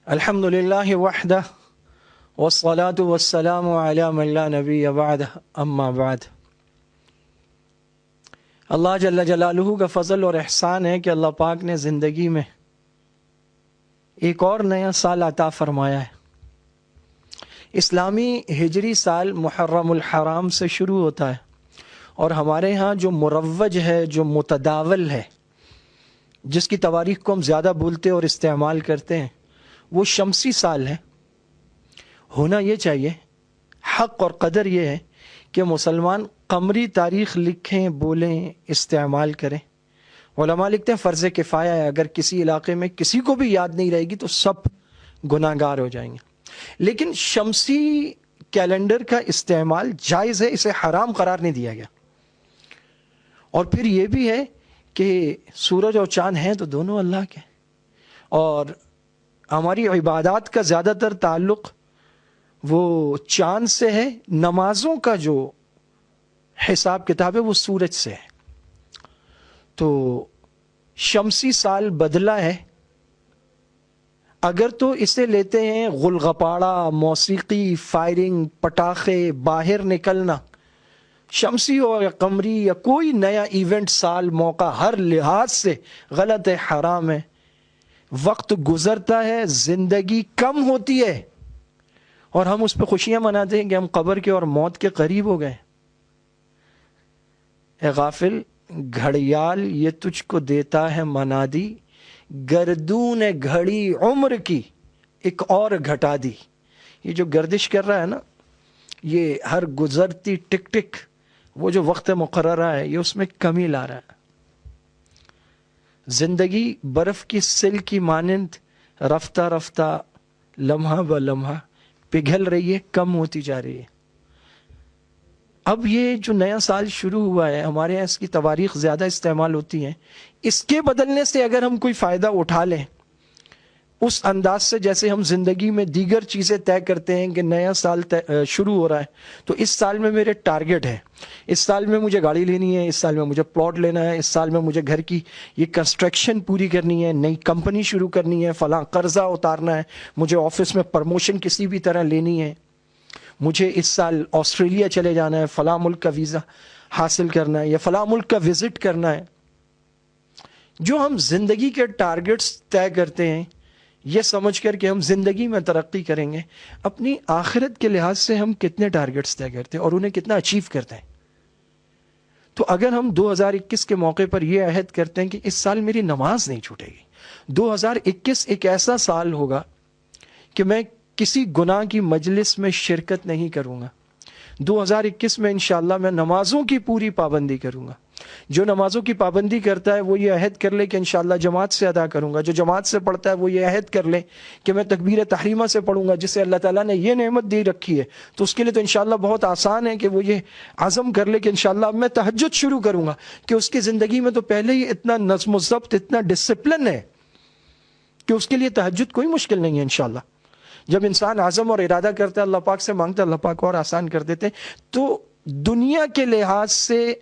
الحمدللہ وحدہ والصلاة والسلام علی من لا نبی بعدہ اما بعد۔ اللہ جل جلالہ کا فضل اور احسان ہے کہ اللہ پاک نے زندگی میں ایک اور نیا سال عطا فرمایا ہے۔ اسلامی ہجری سال محرم الحرام سے شروع ہوتا ہے، اور ہمارے ہاں جو مروج ہے، جو متداول ہے، جس کی تواریخ کو ہم زیادہ بولتے اور استعمال کرتے ہیں، وہ شمسی سال ہے۔ ہونا یہ چاہیے، حق اور قدر یہ ہے کہ مسلمان قمری تاریخ لکھیں، بولیں، استعمال کریں۔ علماء لکھتے ہیں فرض کفایہ ہے، اگر کسی علاقے میں کسی کو بھی یاد نہیں رہے گی تو سب گناہ گار ہو جائیں گے۔ لیکن شمسی کیلنڈر کا استعمال جائز ہے، اسے حرام قرار نہیں دیا گیا۔ اور پھر یہ بھی ہے کہ سورج اور چاند ہیں تو دونوں اللہ کے، اور ہماری عبادات کا زیادہ تر تعلق وہ چاند سے ہے، نمازوں کا جو حساب کتاب ہے وہ سورج سے ہے۔ تو شمسی سال بدلا ہے، اگر تو اسے لیتے ہیں غلغپاڑا، موسیقی، فائرنگ، پٹاخے، باہر نکلنا، شمسی ہو یا قمری یا کوئی نیا ایونٹ، سال، موقع، ہر لحاظ سے غلط ہے، حرام ہے۔ وقت گزرتا ہے، زندگی کم ہوتی ہے، اور ہم اس پہ خوشیاں مناتے ہیں کہ ہم قبر کے اور موت کے قریب ہو گئے۔ اے غافل، گھڑیال یہ تجھ کو دیتا ہے منادی، گردون گھڑی عمر کی ایک اور گھٹا دی۔ یہ جو گردش کر رہا ہے نا، یہ ہر گزرتی ٹک ٹک، وہ جو وقت مقررہ ہے یہ اس میں کمی لا رہا ہے۔ زندگی برف کی سل کی مانند رفتہ رفتہ، لمحہ بہ لمحہ پگھل رہی ہے، کم ہوتی جا رہی ہے۔ اب یہ جو نیا سال شروع ہوا ہے، ہمارے یہاں اس کی تواریخ زیادہ استعمال ہوتی ہیں، اس کے بدلنے سے اگر ہم کوئی فائدہ اٹھا لیں اس انداز سے جیسے ہم زندگی میں دیگر چیزیں طے کرتے ہیں کہ نیا سال شروع ہو رہا ہے تو اس سال میں میرے ٹارگٹ ہے، اس سال میں مجھے گاڑی لینی ہے، اس سال میں مجھے پلاٹ لینا ہے، اس سال میں مجھے گھر کی یہ کنسٹرکشن پوری کرنی ہے، نئی کمپنی شروع کرنی ہے، فلاں قرضہ اتارنا ہے، مجھے آفس میں پرموشن کسی بھی طرح لینی ہے، مجھے اس سال آسٹریلیا چلے جانا ہے، فلاں ملک کا ویزا حاصل کرنا ہے یا فلاں ملک کا وزٹ کرنا ہے۔ جو ہم زندگی کے ٹارگٹس طے کرتے ہیں یہ سمجھ کر کہ ہم زندگی میں ترقی کریں گے، اپنی آخرت کے لحاظ سے ہم کتنے ٹارگٹس طے کرتے ہیں اور انہیں کتنا اچیو کرتے ہیں۔ تو اگر ہم 2021 کے موقع پر یہ عہد کرتے ہیں کہ اس سال میری نماز نہیں چھوٹے گی، 2021 ایک ایسا سال ہوگا کہ میں کسی گناہ کی مجلس میں شرکت نہیں کروں گا، 2021 میں انشاءاللہ میں نمازوں کی پوری پابندی کروں گا۔ جو نمازوں کی پابندی کرتا ہے وہ یہ عہد کر لے کہ انشاءاللہ جماعت سے ادا کروں گا، جو جماعت سے پڑھتا ہے وہ یہ عہد کر لے کہ میں تکبیر تحریمہ سے پڑھوں گا، جسے اللہ تعالیٰ نے یہ نعمت دی رکھی ہے تو اس کے لیے تو انشاءاللہ بہت آسان ہے کہ وہ یہ عزم کر لے کہ انشاءاللہ اب میں تہجد شروع کروں گا، کہ اس کی زندگی میں تو پہلے ہی اتنا نظم و ضبط، اتنا ڈسپلن ہے کہ اس کے لیے تہجد کوئی مشکل نہیں ہے انشاءاللہ۔ جب انسان عزم اور ارادہ کرتا ہے، اللہ پاک سے مانگتا ہے، اللہ پاک اور آسان کر دیتے ہیں۔ تو دنیا کے لحاظ سے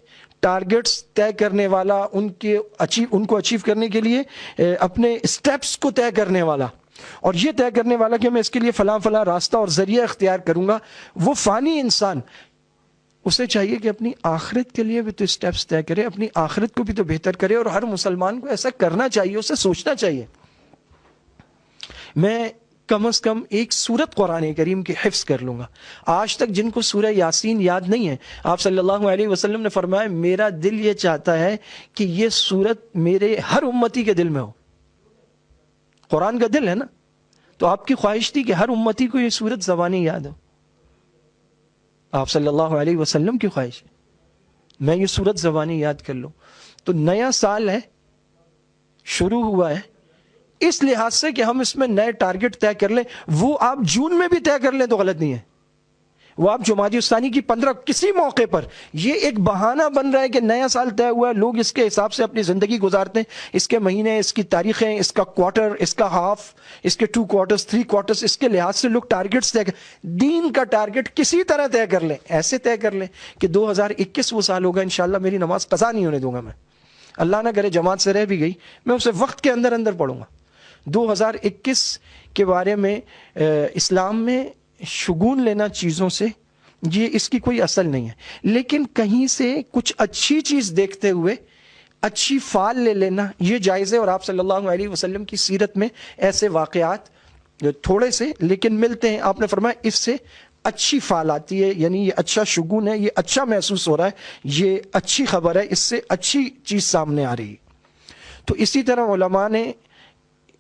ٹارگٹس طے کرنے والا، ان کو اچیو کرنے کے لیے اپنے سٹیپس کو طے کرنے والا، اور یہ طے کرنے والا کہ میں اس کے لیے فلاں فلاں راستہ اور ذریعہ اختیار کروں گا، وہ فانی انسان، اسے چاہیے کہ اپنی آخرت کے لیے بھی تو سٹیپس طے کرے، اپنی آخرت کو بھی تو بہتر کرے، اور ہر مسلمان کو ایسا کرنا چاہیے، اسے سوچنا چاہیے میں کم از کم ایک سورت قرآن کریم کی حفظ کر لوں گا۔ آج تک جن کو سورہ یاسین یاد نہیں ہے، آپ صلی اللہ علیہ وسلم نے فرمایا میرا دل یہ چاہتا ہے کہ یہ سورت میرے ہر امتی کے دل میں ہو۔ قرآن کا دل ہے نا، تو آپ کی خواہش تھی کہ ہر امتی کو یہ سورت زبانی یاد ہو۔ آپ صلی اللہ علیہ وسلم کی خواہش ہے میں یہ سورت زبانی یاد کر لوں۔ تو نیا سال ہے، شروع ہوا ہے، اس لحاظ سے کہ ہم اس میں نئے ٹارگٹ طے کر لیں۔ وہ آپ جون میں بھی طے کر لیں تو غلط نہیں ہے، وہ آپ جمادی الثانی کی 15 کسی موقع پر، یہ ایک بہانہ بن رہا ہے کہ نیا سال طے ہوا ہے، لوگ اس کے حساب سے اپنی زندگی گزارتے ہیں، اس کے مہینے، اس کی تاریخیں، اس کا کوارٹر، اس کا ہاف، اس کے 2 کوارٹرز، 3 کوارٹرز، اس کے لحاظ سے لوگ ٹارگٹس طے کر، دین کا ٹارگٹ کسی طرح طے کر لیں، ایسے طے کر لیں کہ 2021 وہ سال ہوگا انشاءاللہ میری نماز قضا نہیں ہونے دوں گا، میں اللہ نہ کرے جماعت سے رہ بھی گئی میں اسے وقت کے اندر اندر پڑھوں گا۔ 2021 کے بارے میں اسلام میں شگون لینا چیزوں سے، یہ اس کی کوئی اصل نہیں ہے، لیکن کہیں سے کچھ اچھی چیز دیکھتے ہوئے اچھی فال لے لینا یہ جائز ہے، اور آپ صلی اللہ علیہ وسلم کی سیرت میں ایسے واقعات تھوڑے سے لیکن ملتے ہیں۔ آپ نے فرمایا اس سے اچھی فال آتی ہے، یعنی یہ اچھا شگون ہے، یہ اچھا محسوس ہو رہا ہے، یہ اچھی خبر ہے، اس سے اچھی چیز سامنے آ رہی ہے۔ تو اسی طرح علماء نے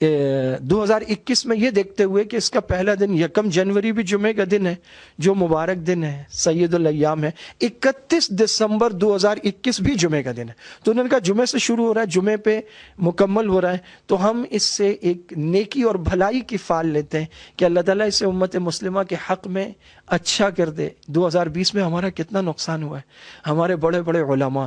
2021 میں یہ دیکھتے ہوئے کہ اس کا پہلا دن 1 جنوری بھی جمعے کا دن ہے، جو مبارک دن ہے، سید الایام ہے، 31 دسمبر 2021 بھی جمعے کا دن ہے، تو انہوں نے کہا جمعے سے شروع ہو رہا ہے، جمعے پہ مکمل ہو رہا ہے، تو ہم اس سے ایک نیکی اور بھلائی کی فال لیتے ہیں کہ اللہ تعالیٰ اسے امت مسلمہ کے حق میں اچھا کر دے۔ 2020 میں ہمارا کتنا نقصان ہوا ہے، ہمارے بڑے بڑے علماء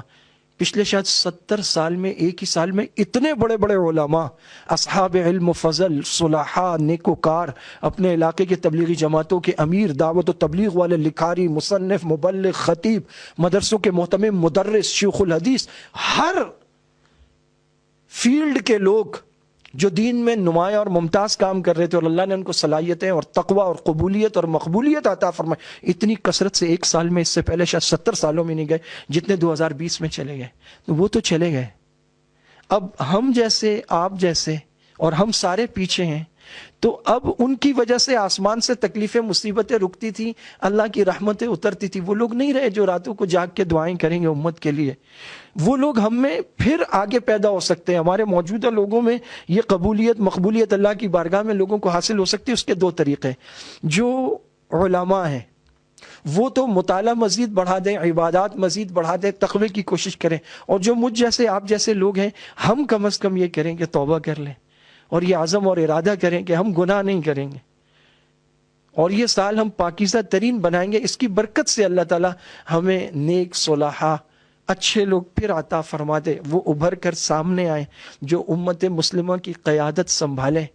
پچھلے شاید 70 سال میں ایک ہی سال میں اتنے بڑے بڑے علماء، اصحاب علم و فضل، صلحاء، نیکوکار، اپنے علاقے کے تبلیغی جماعتوں کے امیر، دعوت و تبلیغ والے، لکھاری، مصنف، مبلغ، خطیب، مدرسوں کے محتمم، مدرس، شیخ الحدیث، ہر فیلڈ کے لوگ جو دین میں نمایاں اور ممتاز کام کر رہے تھے، اور اللہ نے ان کو صلاحیتیں اور تقوی اور قبولیت اور مقبولیت عطا فرمائی، اتنی کثرت سے ایک سال میں، اس سے پہلے شاید 70 سالوں میں نہیں گئے جتنے 2020 میں چلے گئے، تو وہ تو چلے گئے۔ اب ہم جیسے، آپ جیسے اور ہم سارے پیچھے ہیں، تو اب ان کی وجہ سے آسمان سے تکلیفیں، مصیبتیں رکتی تھی، اللہ کی رحمتیں اترتی تھی، وہ لوگ نہیں رہے جو راتوں کو جاگ کے دعائیں کریں گے امت کے لیے۔ وہ لوگ ہم میں پھر آگے پیدا ہو سکتے ہیں، ہمارے موجودہ لوگوں میں یہ قبولیت، مقبولیت اللہ کی بارگاہ میں لوگوں کو حاصل ہو سکتی ہے۔ اس کے 2 طریقے، جو علماء ہیں وہ تو مطالعہ مزید بڑھا دیں، عبادات مزید بڑھا دیں، تقوی کی کوشش کریں، اور جو مجھ جیسے، آپ جیسے لوگ ہیں، ہم کم از کم یہ کریں کہ توبہ کر لیں، اور یہ عزم اور ارادہ کریں کہ ہم گناہ نہیں کریں گے، اور یہ سال ہم پاکیزہ ترین بنائیں گے۔ اس کی برکت سے اللہ تعالی ہمیں نیک، صلحاء، اچھے لوگ پھر عطا فرما دے، وہ ابھر کر سامنے آئیں، جو امت مسلمہ کی قیادت سنبھالیں،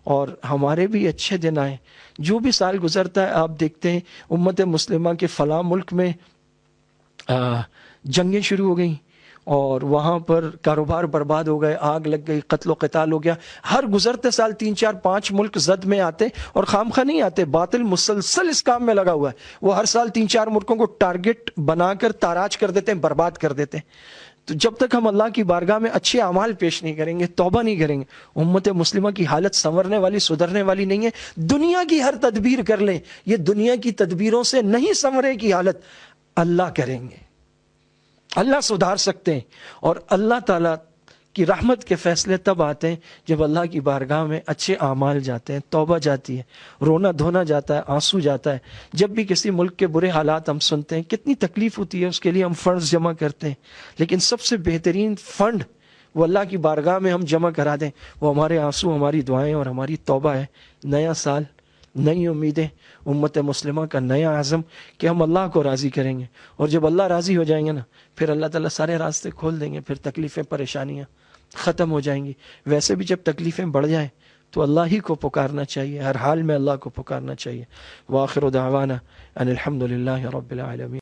اور ہمارے بھی اچھے دن آئیں۔ جو بھی سال گزرتا ہے آپ دیکھتے ہیں امت مسلمہ کے فلاں ملک میں جنگیں شروع ہو گئیں، اور وہاں پر کاروبار برباد ہو گئے، آگ لگ گئی، قتل و قتال ہو گیا۔ ہر گزرتے سال 3 4 5 ملک زد میں آتے، اور خامخواہ نہیں آتے، باطل مسلسل اس کام میں لگا ہوا ہے، وہ ہر سال 3 4 ملکوں کو ٹارگٹ بنا کر تاراج کر دیتے ہیں، برباد کر دیتے ہیں۔ تو جب تک ہم اللہ کی بارگاہ میں اچھے اعمال پیش نہیں کریں گے، توبہ نہیں کریں گے، امت مسلمہ کی حالت سنورنے والی، سدھرنے والی نہیں ہے۔ دنیا کی ہر تدبیر کر لیں، یہ دنیا کی تدبیروں سے نہیں سنورے کی حالت اللہ کریں گے، اللہ سدھار سکتے ہیں، اور اللہ تعالیٰ کی رحمت کے فیصلے تب آتے ہیں جب اللہ کی بارگاہ میں اچھے اعمال جاتے ہیں، توبہ جاتی ہے، رونا دھونا جاتا ہے، آنسو جاتا ہے۔ جب بھی کسی ملک کے برے حالات ہم سنتے ہیں، کتنی تکلیف ہوتی ہے، اس کے لیے ہم فنڈز جمع کرتے ہیں، لیکن سب سے بہترین فنڈ وہ اللہ کی بارگاہ میں ہم جمع کرا دیں، وہ ہمارے آنسو، ہماری دعائیں اور ہماری توبہ ہے۔ نیا سال، نئی امیدیں، امت مسلمہ کا نیا عزم کہ ہم اللہ کو راضی کریں گے، اور جب اللہ راضی ہو جائیں گے نا، پھر اللہ تعالیٰ سارے راستے کھول دیں گے، پھر تکلیفیں، پریشانیاں ختم ہو جائیں گی۔ ویسے بھی جب تکلیفیں بڑھ جائیں تو اللہ ہی کو پکارنا چاہیے، ہر حال میں اللہ کو پکارنا چاہیے۔ وآخر دعوانا ان الحمد للہ رب العالمین۔